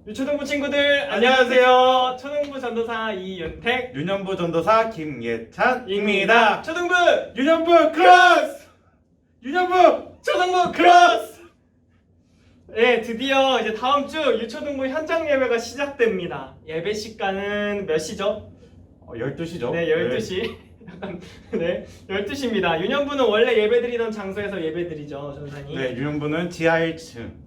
유초등부 친구들 안녕하세요. 초등부 전도사 이윤택, 유년부 전도사 김예찬입니다. 초등부 유년부 크로스! 유년부 초등부 크로스! 네, 드디어 이제 다음 주 유초등부 현장 예배가 시작됩니다. 예배 시간은 몇 시죠? 12시죠? 네, 12시. 네, 12시입니다. 유년부는 원래 예배드리던 장소에서 예배드리죠, 전사님. 네, 유년부는 지하 1층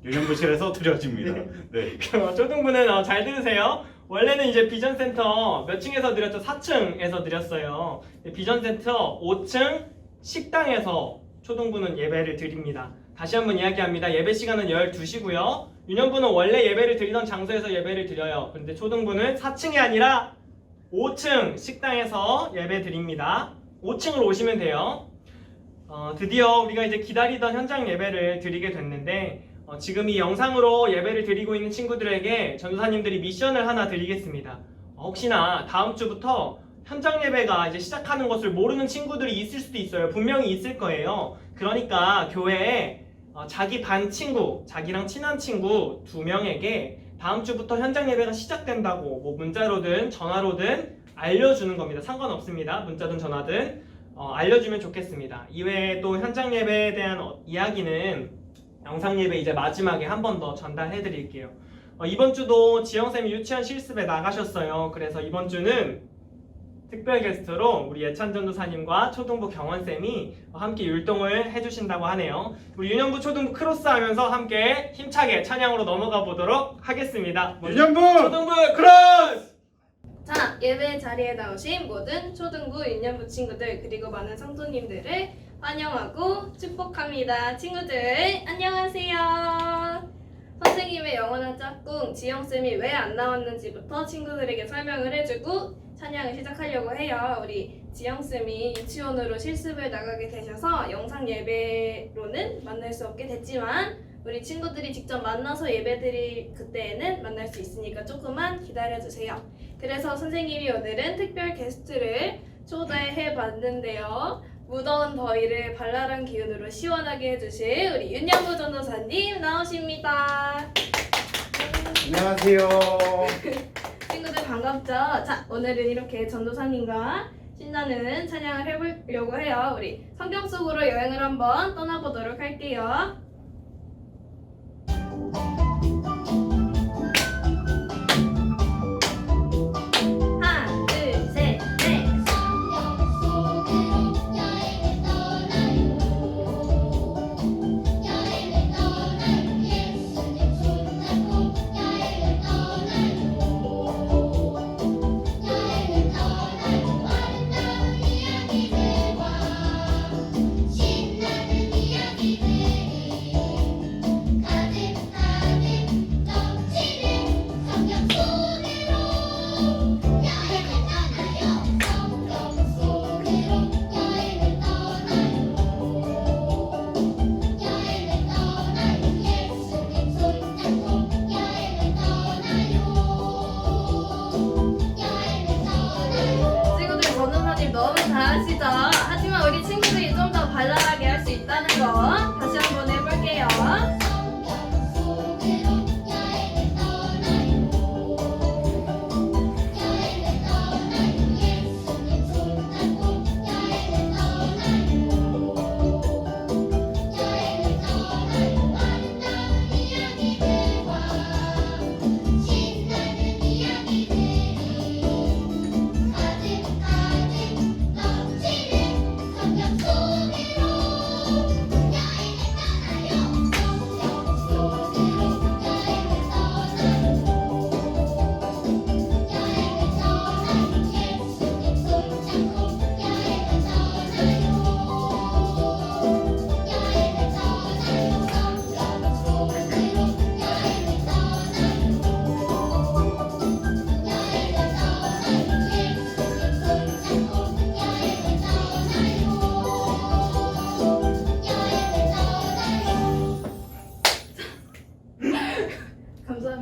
유년부실에서 드려집니다. 네. 초등부는 잘 들으세요. 원래는 이제 비전센터 몇 층에서 드렸죠? 4층에서 드렸어요. 비전센터 5층 식당에서 초등부는 예배를 드립니다. 다시 한번 이야기합니다. 예배 시간은 12시고요. 유년부는 원래 예배를 드리던 장소에서 예배를 드려요. 그런데 초등부는 4층이 아니라 5층 식당에서 예배 드립니다. 5층으로 오시면 돼요. 드디어 우리가 이제 기다리던 현장 예배를 드리게 됐는데 지금 이 영상으로 예배를 드리고 있는 친구들에게 전도사님들이 미션을 하나 드리겠습니다. 혹시나 다음 주부터 현장 예배가 이제 시작하는 것을 모르는 친구들이 있을 수도 있어요. 분명히 있을 거예요. 그러니까 교회에 자기 반 친구, 자기랑 친한 친구 2명에게 다음 주부터 현장 예배가 시작된다고 뭐 문자로든 전화로든 알려주는 겁니다. 상관없습니다. 문자든 전화든 알려주면 좋겠습니다. 이외에 또 현장 예배에 대한 이야기는 영상 예배 이제 마지막에 한 번 더 전달해 드릴게요. 이번 주도 지영쌤이 유치원 실습에 나가셨어요. 그래서 이번 주는 특별 게스트로 우리 예찬 전도사님과 초등부 경원쌤이 함께 율동을 해주신다고 하네요. 우리 유년부 초등부 크로스 하면서 함께 힘차게 찬양으로 넘어가 보도록 하겠습니다. 유년부 초등부 크로스! 자, 예배 자리에 나오신 모든 초등부 유년부 친구들 그리고 많은 성도님들을 환영하고 축복합니다. 친구들 안녕하세요. 선생님의 영원한 짝꿍 지영쌤이 왜 안 나왔는지부터 친구들에게 설명을 해주고 찬양을 시작하려고 해요. 우리 지영쌤이 유치원으로 실습을 나가게 되셔서 영상 예배로는 만날 수 없게 됐지만 우리 친구들이 직접 만나서 예배드릴 그때에는 만날 수 있으니까 조금만 기다려주세요. 그래서 선생님이 오늘은 특별 게스트를 초대해 봤는데요. 무더운 더위를 발랄한 기운으로 시원하게 해주실 우리 윤영부 전도사님 나오십니다. 안녕하세요. 친구들 반갑죠? 자, 오늘은 이렇게 전도사님과 신나는 찬양을 해보려고 해요. 우리 성경 속으로 여행을 한번 떠나보도록 할게요.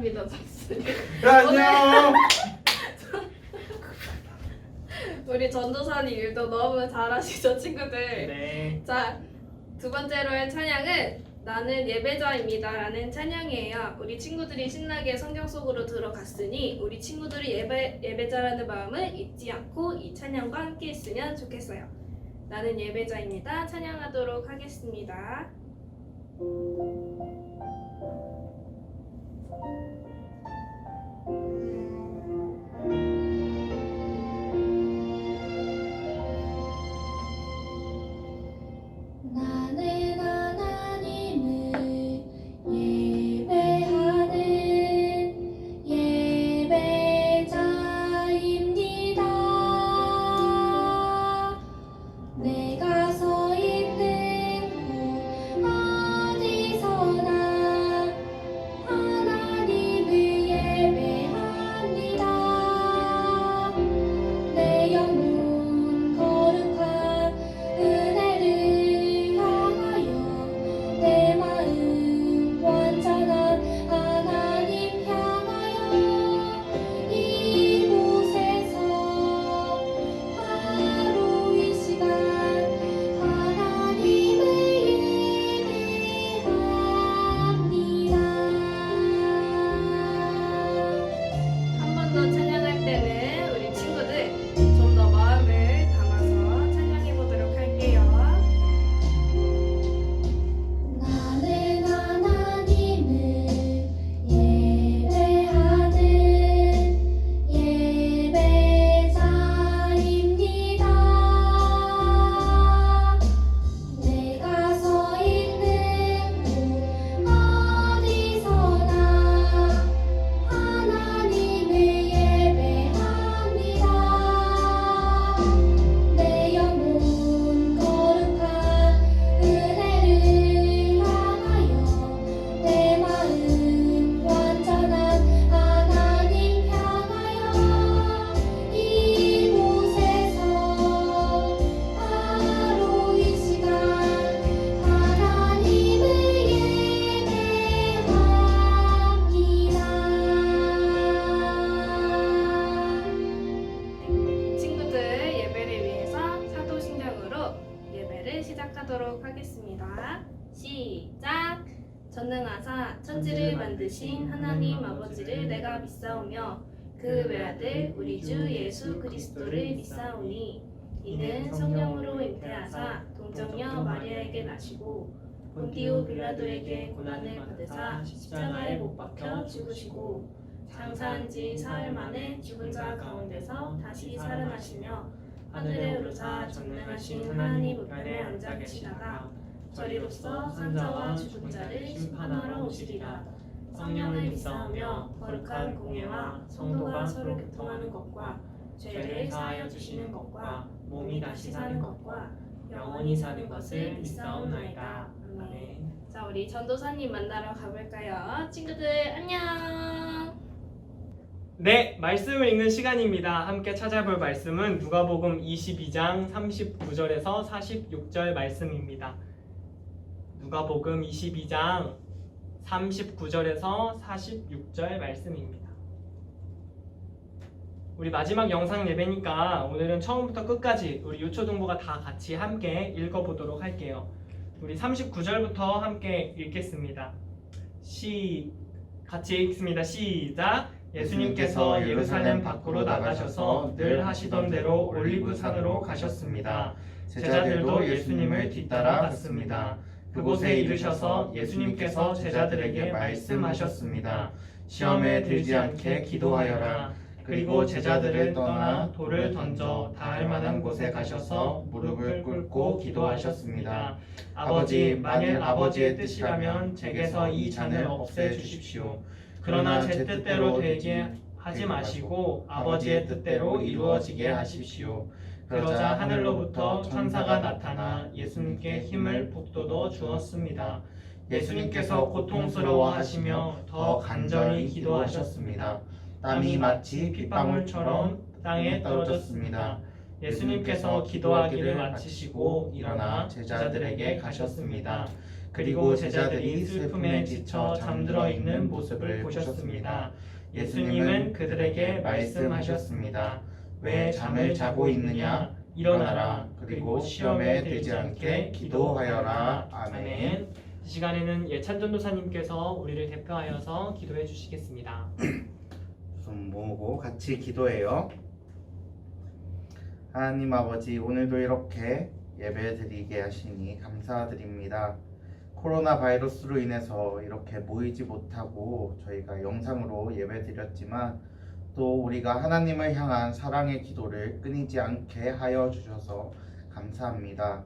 감사합니다, 선생님. 안녕. 우리 전도사님 일도 너무 잘하시죠, 친구들? 네. 자, 두 번째로 할 찬양은 나는 예배자입니다라는 찬양이에요. 우리 친구들이 신나게 성경 속으로 들어갔으니 우리 친구들이 예배자라는 마음을 잊지 않고 이 찬양과 함께 했으면 좋겠어요. 나는 예배자입니다. 찬양하도록 하겠습니다. 나는 하나님을 예배하는 예배자입니다. 내가 서 있는 곳 어디서나 하나님을 예배합니다. 내 영혼 거룩한 은혜를 향하여 내 마음 완전한 하나님 향하여 이곳에서 바로 이 시간 하나님을 예배합니다. 한 번 더 찬양할 때는 우리 친구들 좀 더 마음을 담아서 찬양해 보도록 할게요. 나는 하나님을 예배하는 예배자입니다. 내가 서 있는 곳 어디서나 하나님을 예배합니다. 내 영혼 거룩한 은혜를 향하여 내 마음 완전한 하나님 향하여 이곳에서 바로 이 시간 하나님을 예배합니다. 친구들 예배를 위해서 사도신경으로 예배를 시작하도록 하겠습니다. 시작! 전능하사 천지를 만드신 하나님 아버지를 내가 믿사오며 그 외아들 우리 주 예수 그리스도를 믿사오니 이는 성령으로 잉태하사 동정녀 마리아에게 나시고 본디오 빌라도에게 고난을 받으사 십자가에 못 박혀 죽으시고 장사한 지 사흘 만에 죽은 자 가운데서 다시 살아나시며 하늘에 오르사 전능하신 하나님 우편에 앉아 계시다가 저리로서 산자와 죽은 자를 심판하러 오시리라. 성령을 믿사오며 거룩한 공예와 성도가 서로 교통하는 것과 죄를 사하여 주시는 것과 몸이 다시 사는 것과 영원히 사는 것을 믿사옵나이다. 아멘. 자, 우리 전도사님 만나러 가볼까요? 친구들 안녕. 네, 말씀을 읽는 시간입니다. 함께 찾아볼 말씀은 누가복음 22장 39절에서 46절 말씀입니다. 누가복음 22장 39절에서 46절 말씀입니다. 우리 마지막 영상 예배니까 오늘은 처음부터 끝까지 우리 유초등부가 다 같이 함께 읽어보도록 할게요. 우리 39절부터 함께 읽겠습니다. 같이 읽습니다. 시작! 예수님께서 예루살렘 밖으로 나가셔서 늘 하시던 대로 올리브산으로 가셨습니다. 제자들도 예수님을 뒤따라 갔습니다. 그곳에 이르셔서 예수님께서 제자들에게 말씀하셨습니다. 시험에 들지 않게 기도하여라. 그리고 제자들을 떠나 돌을 던져 닿을 만한 곳에 가셔서 무릎을 꿇고 기도하셨습니다. 아버지, 만일 아버지의 뜻이라면 제게서 이 잔을 없애주십시오. 그러나 제 뜻대로 되게 하지 마시고 아버지의 뜻대로 이루어지게 하십시오. 그러자 하늘로부터 천사가 나타나 예수님께 힘을 북돋워 주었습니다. 예수님께서 고통스러워하시며 더 간절히 기도하셨습니다. 땀이 마치 핏방울처럼 땅에 떨어졌습니다. 예수님께서 기도하기를 마치시고 일어나 제자들에게 가셨습니다. 그리고 제자들이 슬픔에 지쳐 잠들어 있는 모습을 보셨습니다. 예수님은 그들에게 말씀하셨습니다. 왜 잠을 자고 있느냐? 일어나라. 그리고 시험에 들지 않게 기도하여라. 아멘. 이 시간에는 예찬 전도사님께서 우리를 대표하여서 기도해 주시겠습니다. 손 모으고 같이 기도해요. 하나님 아버지, 오늘도 이렇게 예배드리게 하시니 감사드립니다. 코로나 바이러스로 인해서 이렇게 모이지 못하고 저희가 영상으로 예배드렸지만 또 우리가 하나님을 향한 사랑의 기도를 끊이지 않게 하여 주셔서 감사합니다.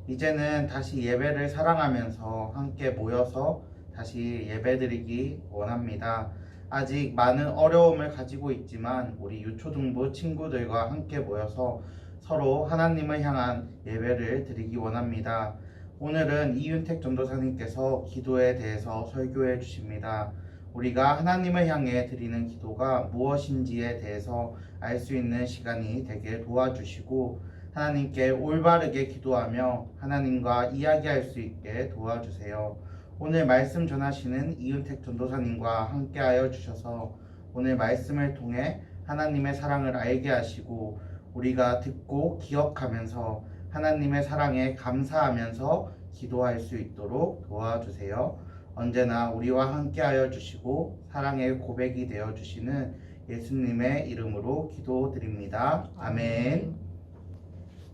이제는 다시 예배를 사랑하면서 함께 모여서 다시 예배드리기 원합니다. 아직 많은 어려움을 가지고 있지만 우리 유초등부 친구들과 함께 모여서 서로 하나님을 향한 예배를 드리기 원합니다. 오늘은 이윤택 전도사님께서 기도에 대해서 설교해 주십니다. 우리가 하나님을 향해 드리는 기도가 무엇인지에 대해서 알 수 있는 시간이 되게 도와주시고 하나님께 올바르게 기도하며 하나님과 이야기할 수 있게 도와주세요. 오늘 말씀 전하시는 이윤택 전도사님과 함께하여 주셔서 오늘 말씀을 통해 하나님의 사랑을 알게 하시고 우리가 듣고 기억하면서 하나님의 사랑에 감사하면서 기도할 수 있도록 도와주세요. 언제나 우리와 함께하여 주시고 사랑의 고백이 되어 주시는 예수님의 이름으로 기도드립니다. 아멘.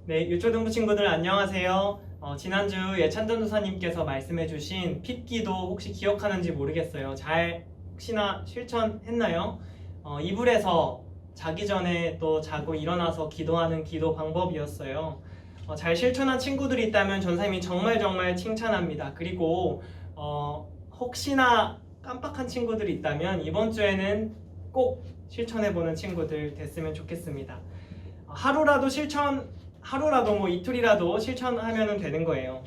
네, 유초등부 친구들 안녕하세요. 지난주 예찬 전도사님께서 말씀해주신 핏기도 혹시 기억하는지 모르겠어요. 잘 혹시나 실천했나요? 이불에서 자기 전에 또 자고 일어나서 기도하는 기도 방법이었어요. 잘 실천한 친구들이 있다면 전사님이 정말 칭찬합니다. 그리고 혹시나 깜빡한 친구들이 있다면 이번 주에는 꼭 실천해보는 친구들 됐으면 좋겠습니다. 하루라도 뭐 이틀이라도 실천하면 되는 거예요.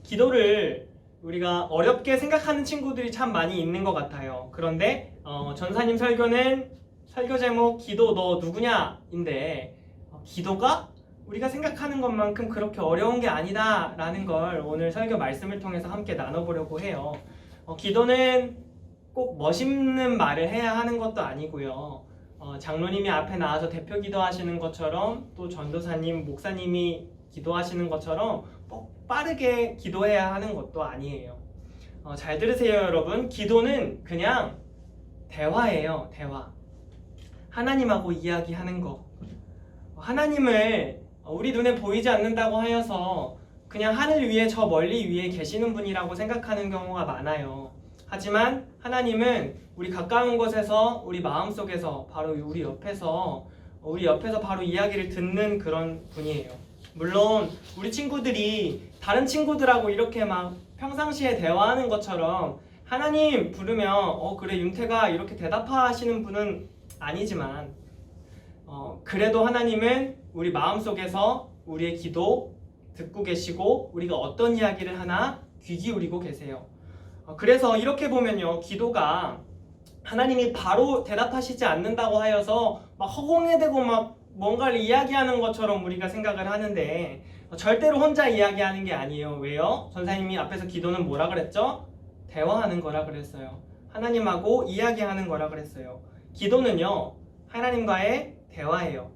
기도를 우리가 어렵게 생각하는 친구들이 참 많이 있는 것 같아요. 그런데 전사님 설교는 설교 제목 기도 너 누구냐인데 기도가 우리가 생각하는 것만큼 그렇게 어려운 게 아니다 라는 걸 오늘 설교 말씀을 통해서 함께 나눠보려고 해요. 기도는 꼭 멋있는 말을 해야 하는 것도 아니고요. 장로님이 앞에 나와서 대표 기도하시는 것처럼 또 전도사님, 목사님이 기도하시는 것처럼 꼭 빠르게 기도해야 하는 것도 아니에요. 잘 들으세요 여러분. 기도는 그냥 대화예요. 대화. 하나님하고 이야기하는 거. 하나님을 우리 눈에 보이지 않는다고 하여서 그냥 하늘 위에 저 멀리 위에 계시는 분이라고 생각하는 경우가 많아요. 하지만 하나님은 우리 가까운 곳에서 우리 마음속에서 바로 우리 옆에서 바로 이야기를 듣는 그런 분이에요. 물론 우리 친구들이 다른 친구들하고 이렇게 막 평상시에 대화하는 것처럼 하나님 부르면 그래 윤태가 이렇게 대답하시는 분은 아니지만 그래도 하나님은 우리 마음속에서 우리의 기도 듣고 계시고 우리가 어떤 이야기를 하나 귀 기울이고 계세요. 그래서 이렇게 보면요, 기도가 하나님이 바로 대답하시지 않는다고 하여서 막 허공에 대고 막 뭔가를 이야기하는 것처럼 우리가 생각을 하는데 절대로 혼자 이야기하는 게 아니에요. 왜요? 전사님이 앞에서 기도는 뭐라 그랬죠? 대화하는 거라 그랬어요. 하나님하고 이야기하는 거라 그랬어요. 기도는요, 하나님과의 대화예요.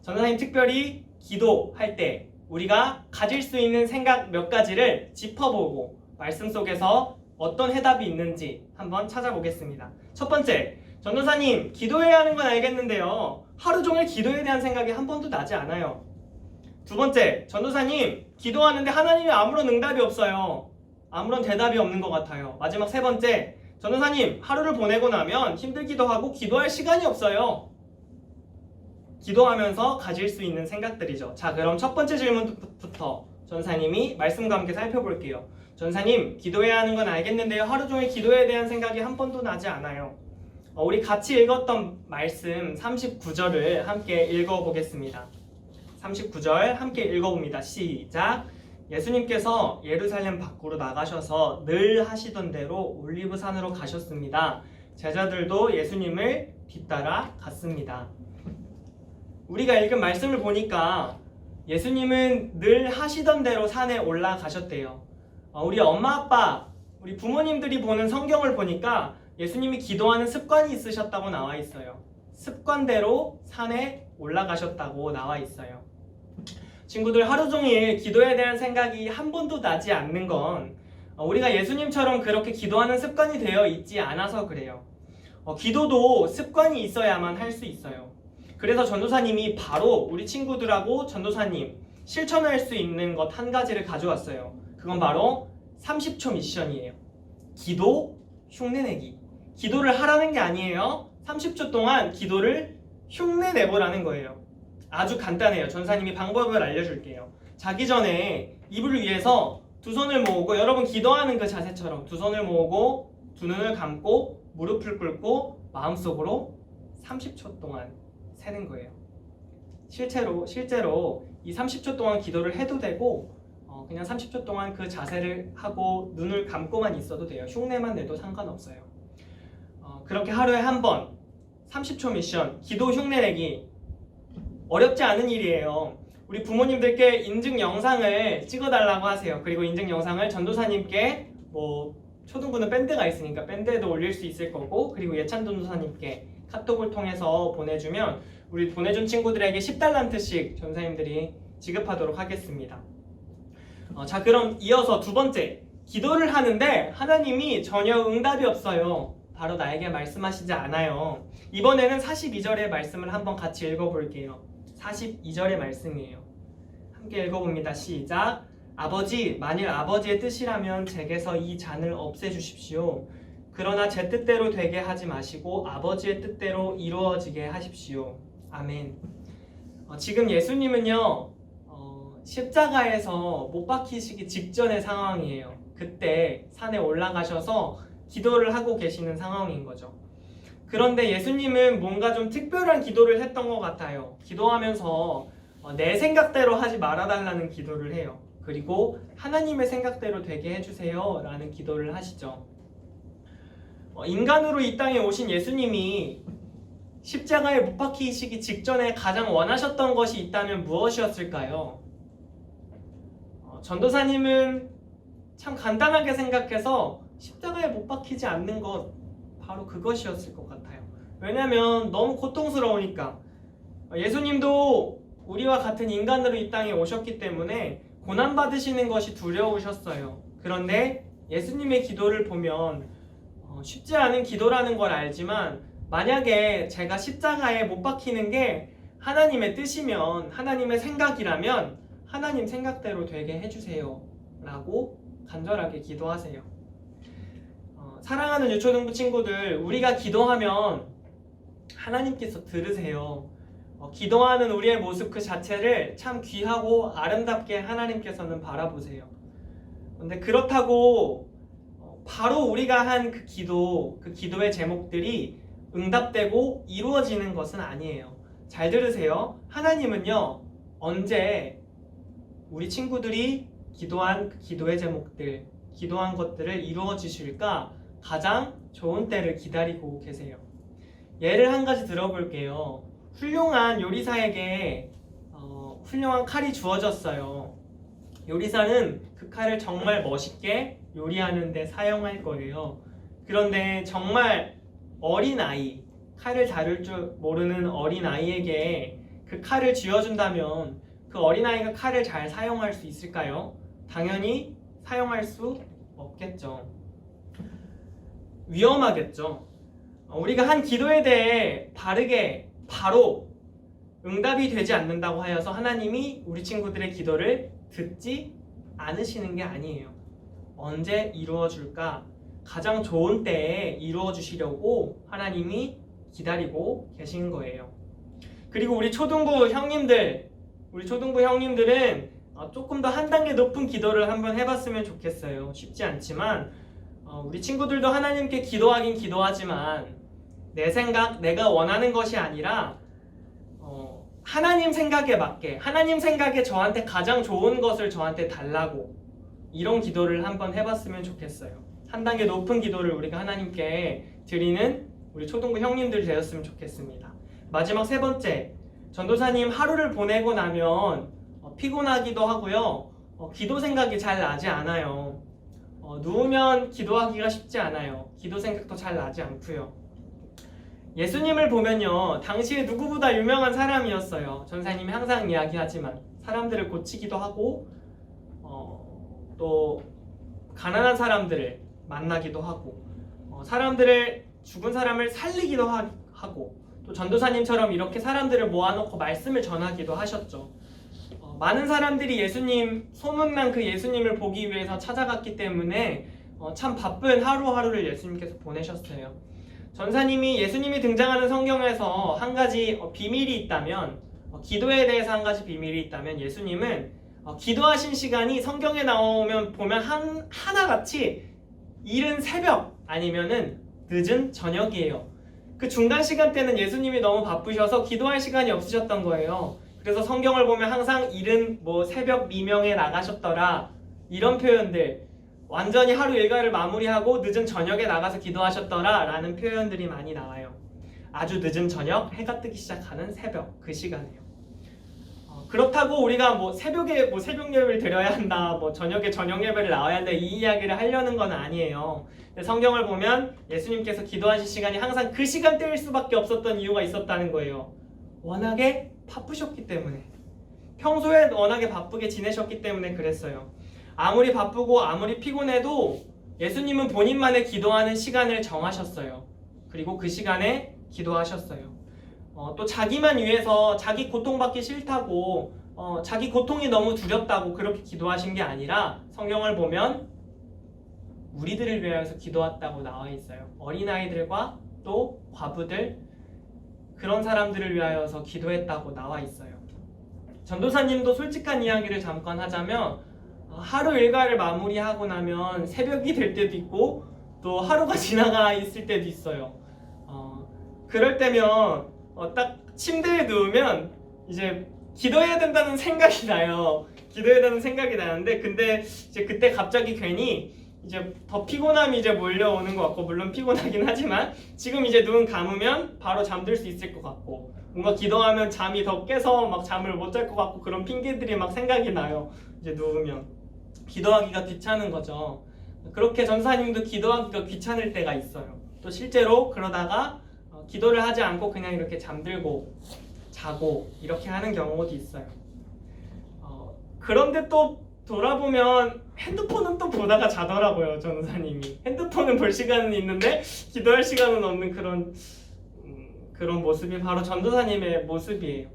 전사님 특별히 기도할 때 우리가 가질 수 있는 생각 몇 가지를 짚어보고 말씀 속에서 어떤 해답이 있는지 한번 찾아보겠습니다. 첫 번째, 전도사님 기도해야 하는 건 알겠는데요, 하루 종일 기도에 대한 생각이 한 번도 나지 않아요. 두 번째, 전도사님 기도하는데 하나님이 아무런 응답이 없어요. 아무런 대답이 없는 것 같아요. 마지막 세 번째, 전도사님 하루를 보내고 나면 힘들기도 하고 기도할 시간이 없어요. 기도하면서 가질 수 있는 생각들이죠. 자, 그럼 첫 번째 질문부터 전사님이 말씀과 함께 살펴볼게요. 전사님 기도해야 하는 건 알겠는데요, 하루 종일 기도에 대한 생각이 한 번도 나지 않아요. 우리 같이 읽었던 말씀 39절을 함께 읽어보겠습니다. 39절 함께 읽어봅니다. 시작. 예수님께서 예루살렘 밖으로 나가셔서 늘 하시던 대로 올리브산으로 가셨습니다. 제자들도 예수님을 뒤따라 갔습니다. 우리가 읽은 말씀을 보니까 예수님은 늘 하시던 대로 산에 올라가셨대요. 우리 엄마 아빠, 우리 부모님들이 보는 성경을 보니까 예수님이 기도하는 습관이 있으셨다고 나와 있어요. 습관대로 산에 올라가셨다고 나와 있어요. 친구들, 하루 종일 기도에 대한 생각이 한 번도 나지 않는 건 우리가 예수님처럼 그렇게 기도하는 습관이 되어 있지 않아서 그래요. 기도도 습관이 있어야만 할 수 있어요. 그래서 전도사님이 바로 우리 친구들하고 전도사님 실천할 수 있는 것 한 가지를 가져왔어요. 그건 바로 30초 미션이에요. 기도 흉내내기. 기도를 하라는 게 아니에요. 30초 동안 기도를 흉내내보라는 거예요. 아주 간단해요. 전사님이 방법을 알려줄게요. 자기 전에 이불 위에서 두 손을 모으고, 여러분 기도하는 그 자세처럼 두 손을 모으고 두 눈을 감고 무릎을 꿇고 마음속으로 30초 동안 세는 거예요. 실제로 이 30초 동안 기도를 해도 되고 그냥 30초 동안 그 자세를 하고 눈을 감고만 있어도 돼요. 흉내만 내도 상관없어요. 그렇게 하루에 한 번 30초 미션 기도 흉내내기 어렵지 않은 일이에요. 우리 부모님들께 인증 영상을 찍어달라고 하세요. 그리고 인증 영상을 전도사님께 초등부는 밴드가 있으니까 밴드에도 올릴 수 있을 거고, 그리고 예찬 전도사님께 카톡을 통해서 보내주면 우리 보내준 친구들에게 10달란트씩 전사님들이 지급하도록 하겠습니다. 자, 그럼 이어서 두 번째, 기도를 하는데 하나님이 전혀 응답이 없어요. 바로 나에게 말씀하시지 않아요. 이번에는 42절의 말씀을 한번 같이 읽어볼게요. 42절의 말씀이에요. 함께 읽어봅니다. 시작. 아버지, 만일 아버지의 뜻이라면 제게서 이 잔을 없애주십시오. 그러나 제 뜻대로 되게 하지 마시고 아버지의 뜻대로 이루어지게 하십시오. 아멘. 지금 예수님은요, 십자가에서 못 박히시기 직전의 상황이에요. 그때 산에 올라가셔서 기도를 하고 계시는 상황인 거죠. 그런데 예수님은 뭔가 좀 특별한 기도를 했던 것 같아요. 기도하면서 내 생각대로 하지 말아달라는 기도를 해요. 그리고 하나님의 생각대로 되게 해주세요 라는 기도를 하시죠. 인간으로 이 땅에 오신 예수님이 십자가에 못 박히시기 직전에 가장 원하셨던 것이 있다면 무엇이었을까요? 전도사님은 참 간단하게 생각해서 십자가에 못 박히지 않는 것, 바로 그것이었을 것 같아요. 왜냐하면 너무 고통스러우니까. 예수님도 우리와 같은 인간으로 이 땅에 오셨기 때문에 고난받으시는 것이 두려우셨어요. 그런데 예수님의 기도를 보면 쉽지 않은 기도라는 걸 알지만, 만약에 제가 십자가에 못 박히는 게 하나님의 뜻이면, 하나님의 생각이라면 하나님 생각대로 되게 해주세요 라고 간절하게 기도하세요. 사랑하는 유초등부 친구들, 우리가 기도하면 하나님께서 들으세요. 기도하는 우리의 모습 그 자체를 참 귀하고 아름답게 하나님께서는 바라보세요. 근데 그렇다고 바로 우리가 한 그 기도의 제목들이 응답되고 이루어지는 것은 아니에요. 잘 들으세요. 하나님은요, 언제 우리 친구들이 기도한 그 기도의 제목들, 기도한 것들을 이루어 주실까 가장 좋은 때를 기다리고 계세요. 예를 한 가지 들어볼게요. 훌륭한 요리사에게 훌륭한 칼이 주어졌어요. 요리사는 그 칼을 정말 멋있게 요리하는 데 사용할 거예요. 그런데 정말 어린아이, 칼을 다룰 줄 모르는 어린아이에게 그 칼을 쥐어준다면 그 어린아이가 칼을 잘 사용할 수 있을까요? 당연히 사용할 수 없겠죠. 위험하겠죠. 우리가 한 기도에 대해 바르게 바로 응답이 되지 않는다고 하여서 하나님이 우리 친구들의 기도를 듣지 않으시는 게 아니에요. 언제 이루어 줄까? 가장 좋은 때에 이루어 주시려고 하나님이 기다리고 계신 거예요. 그리고 우리 초등부 형님들은 조금 더 한 단계 높은 기도를 한번 해봤으면 좋겠어요. 쉽지 않지만 우리 친구들도 하나님께 기도하긴 기도하지만 내 생각, 내가 원하는 것이 아니라 하나님 생각에 맞게, 하나님 생각에 저한테 가장 좋은 것을 저한테 달라고, 이런 기도를 한번 해봤으면 좋겠어요. 한 단계 높은 기도를 우리가 하나님께 드리는 우리 초등부 형님들이 되었으면 좋겠습니다. 마지막 세 번째, 전도사님 하루를 보내고 나면 피곤하기도 하고요, 기도 생각이 잘 나지 않아요. 누우면 기도하기가 쉽지 않아요. 기도 생각도 잘 나지 않고요. 예수님을 보면요, 당시에 누구보다 유명한 사람이었어요. 전사님이 항상 이야기하지만 사람들을 고치기도 하고 또 가난한 사람들을 만나기도 하고 사람들을 죽은 사람을 살리기도 하고 또 전도사님처럼 이렇게 사람들을 모아놓고 말씀을 전하기도 하셨죠. 많은 사람들이 예수님, 소문난 그 예수님을 보기 위해서 찾아갔기 때문에 참 바쁜 하루하루를 예수님께서 보내셨어요. 전사님이 예수님이 등장하는 성경에서 한 가지 비밀이 있다면, 기도에 대해서 한 가지 비밀이 있다면 예수님은 기도하신 시간이 성경에 나오면 보면 하나같이 이른 새벽 아니면은 늦은 저녁이에요. 그 중간 시간대는 예수님이 너무 바쁘셔서 기도할 시간이 없으셨던 거예요. 그래서 성경을 보면 항상 이른 새벽 미명에 나가셨더라 이런 표현들, 완전히 하루 일과를 마무리하고 늦은 저녁에 나가서 기도하셨더라 라는 표현들이 많이 나와요. 아주 늦은 저녁, 해가 뜨기 시작하는 새벽, 그 시간이에요. 그렇다고 우리가 새벽에 새벽 예배를 드려야 한다, 저녁에 저녁 예배를 나와야 한다, 이 이야기를 하려는 건 아니에요. 근데 성경을 보면 예수님께서 기도하실 시간이 항상 그 시간대일 수밖에 없었던 이유가 있었다는 거예요. 워낙에 바쁘셨기 때문에, 평소에 워낙에 바쁘게 지내셨기 때문에 그랬어요. 아무리 바쁘고 아무리 피곤해도 예수님은 본인만의 기도하는 시간을 정하셨어요. 그리고 그 시간에 기도하셨어요. 또 자기만 위해서 자기 고통받기 싫다고 자기 고통이 너무 두렵다고 그렇게 기도하신 게 아니라 성경을 보면 우리들을 위하여서 기도했다고 나와 있어요. 어린아이들과 또 과부들, 그런 사람들을 위하여서 기도했다고 나와 있어요. 전도사님도 솔직한 이야기를 잠깐 하자면 하루 일과를 마무리하고 나면 새벽이 될 때도 있고 또 하루가 지나가 있을 때도 있어요. 그럴 때면 딱 침대에 누우면 이제 기도해야 된다는 생각이 나요. 기도해야 되는 생각이 나는데 근데 이제 그때 갑자기 괜히 이제 더 피곤함이 이제 몰려오는 것 같고, 물론 피곤하긴 하지만 지금 이제 눈 감으면 바로 잠들 수 있을 것 같고, 뭔가 기도하면 잠이 더 깨서 막 잠을 못 잘 것 같고, 그런 핑계들이 막 생각이 나요. 이제 누우면 기도하기가 귀찮은 거죠. 그렇게 전사님도 기도하기가 귀찮을 때가 있어요. 또 실제로 그러다가 기도를 하지 않고 그냥 이렇게 잠들고 자고 이렇게 하는 경우도 있어요. 그런데 또 돌아보면 핸드폰은 또 보다가 자더라고요. 전사님이 핸드폰은 볼 시간은 있는데 기도할 시간은 없는 그런 모습이 바로 전도사님의 모습이에요.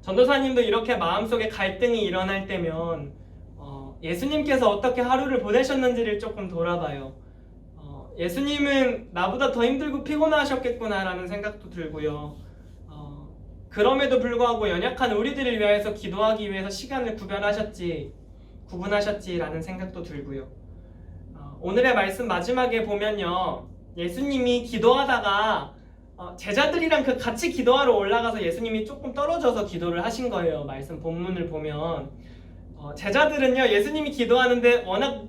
전도사님도 이렇게 마음속에 갈등이 일어날 때면 예수님께서 어떻게 하루를 보내셨는지를 조금 돌아봐요. 예수님은 나보다 더 힘들고 피곤하셨겠구나라는 생각도 들고요. 그럼에도 불구하고 연약한 우리들을 위해서 기도하기 위해서 시간을 구분하셨지라는 생각도 들고요. 오늘의 말씀 마지막에 보면요, 예수님이 기도하다가 제자들이랑 같이 기도하러 올라가서 예수님이 조금 떨어져서 기도를 하신 거예요. 말씀 본문을 보면 제자들은요, 예수님이 기도하는데 워낙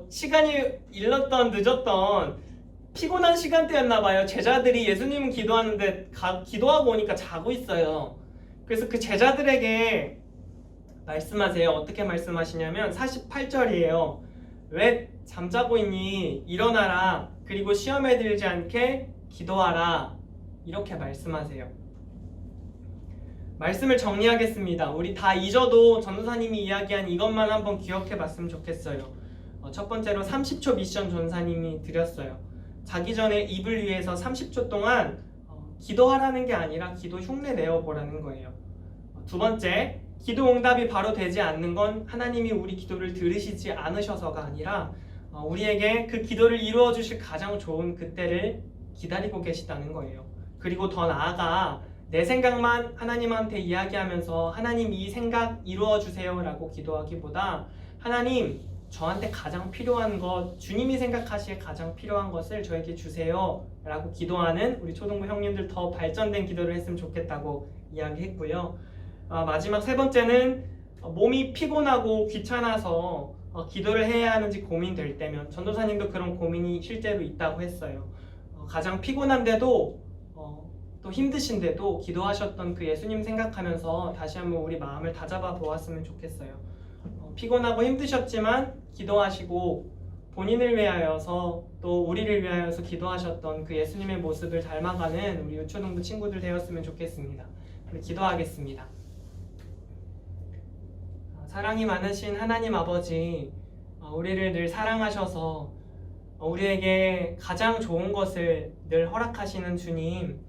시간이 늦었던 피곤한 시간대였나 봐요. 제자들이 예수님은 기도하는데 기도하고 오니까 자고 있어요. 그래서 그 제자들에게 말씀하세요. 어떻게 말씀하시냐면 48절이에요. 왜 잠자고 있니? 일어나라. 그리고 시험에 들지 않게 기도하라. 이렇게 말씀하세요. 말씀을 정리하겠습니다. 우리 다 잊어도 전도사님이 이야기한 이것만 한번 기억해 봤으면 좋겠어요. 첫 번째로 30초 미션 전사님이 드렸어요. 자기 전에 입을 위해서 30초 동안 기도하라는 게 아니라 기도 흉내 내어보라는 거예요. 두 번째, 기도 응답이 바로 되지 않는 건 하나님이 우리 기도를 들으시지 않으셔서가 아니라 우리에게 그 기도를 이루어 주실 가장 좋은 그때를 기다리고 계시다는 거예요. 그리고 더 나아가 내 생각만 하나님한테 이야기하면서 하나님 이 생각 이루어 주세요 라고 기도하기보다 하나님 저한테 가장 필요한 것, 주님이 생각하시기에 가장 필요한 것을 저에게 주세요 라고 기도하는 우리 초등부 형님들 더 발전된 기도를 했으면 좋겠다고 이야기했고요. 마지막 세 번째는 몸이 피곤하고 귀찮아서 기도를 해야 하는지 고민될 때면, 전도사님도 그런 고민이 실제로 있다고 했어요. 가장 피곤한데도 또 힘드신데도 기도하셨던 그 예수님 생각하면서 다시 한번 우리 마음을 다잡아 보았으면 좋겠어요. 피곤하고 힘드셨지만 기도하시고 본인을 위하여서 또 우리를 위하여서 기도하셨던 그 예수님의 모습을 닮아가는 우리 유초등부 친구들 되었으면 좋겠습니다. 우리 기도하겠습니다. 사랑이 많으신 하나님 아버지, 우리를 늘 사랑하셔서 우리에게 가장 좋은 것을 늘 허락하시는 주님,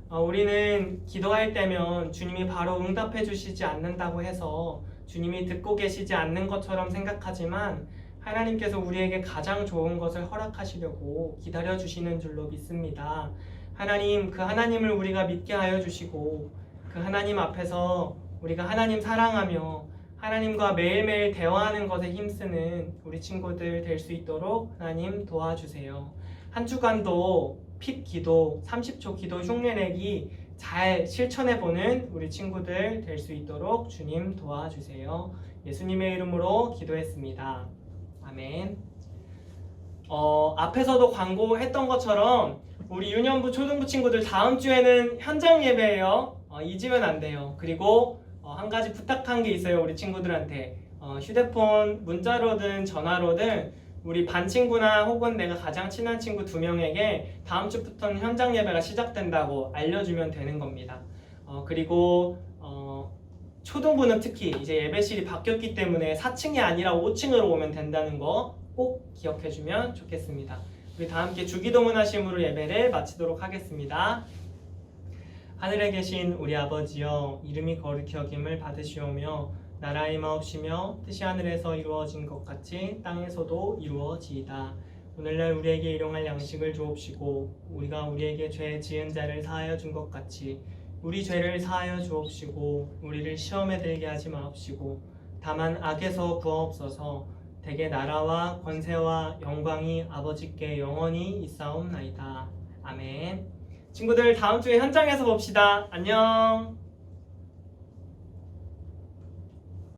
우리는 기도할 때면 주님이 바로 응답해 주시지 않는다고 해서 주님이 듣고 계시지 않는 것처럼 생각하지만 하나님께서 우리에게 가장 좋은 것을 허락하시려고 기다려 주시는 줄로 믿습니다. 하나님, 그 하나님을 우리가 믿게 하여 주시고 그 하나님 앞에서 우리가 하나님 사랑하며 하나님과 매일매일 대화하는 것에 힘쓰는 우리 친구들 될 수 있도록 하나님 도와주세요. 한 주간도 픽 기도, 30초 기도 흉내내기 잘 실천해보는 우리 친구들 될 수 있도록 주님 도와주세요. 예수님의 이름으로 기도했습니다. 아멘. 앞에서도 광고했던 것처럼 우리 유년부 초등부 친구들 다음 주에는 현장 예배예요. 잊으면 안 돼요. 그리고 한 가지 부탁한 게 있어요. 우리 친구들한테 휴대폰 문자로든 전화로든 우리 반 친구나 혹은 내가 가장 친한 친구 2명에게 다음 주부터는 현장 예배가 시작된다고 알려주면 되는 겁니다. 그리고 초등부는 특히 이제 예배실이 바뀌었기 때문에 4층이 아니라 5층으로 오면 된다는 거 꼭 기억해주면 좋겠습니다. 우리 다 함께 주기도문 하심으로 예배를 마치도록 하겠습니다. 하늘에 계신 우리 아버지여, 이름이 거룩히 여김을 받으시오며 나라의 마옵시며 뜻이 하늘에서 이루어진 것 같이 땅에서도 이루어지이다. 오늘날 우리에게 일용할 양식을 주옵시고 우리가 우리에게 죄 지은 자를 사하여 준 것 같이 우리 죄를 사하여 주옵시고 우리를 시험에 들게 하지 마옵시고 다만 악에서 구하옵소서. 대개 나라와 권세와 영광이 아버지께 영원히 있사옵나이다. 아멘. 친구들 다음 주에 현장에서 봅시다. 안녕.